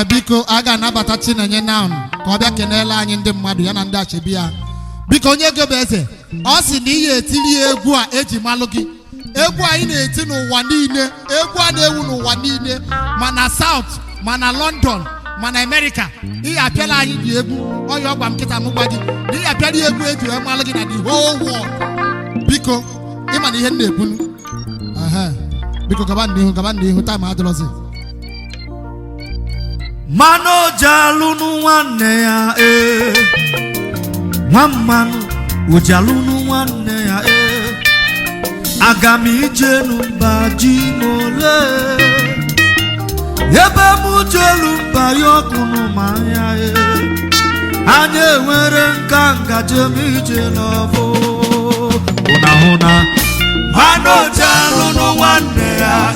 Biko aga nabata Chinenye now ka ọ bịa kenela anyị ndị mmadụ ya na ndị achebi ya. Biko onye gebe eze ọ sị na ihe etiri egwu a eji malụ gị. Egwu anyị na-eti n'ụwa niile, egwu a na-ewu n'ụwa niile, mana South, mana London, mana America. Ihe apịala anyị dị egwu onye ọgwa m kịta mụgba gị. Ihe apịala egwu eji wee malụ gị na the whole world. Biko ịma na ihe m na-ekwunu. Biko gaba n'ihu time adịrọzi. Mano jalunu nwanne ya Mamanu ujalunu nwanne ya Agami ijenu mba jimole Ebe mu jelu mba yokunu manya Anye nwere nka ngajem ijelovo Una Mano jalunu nwanne ya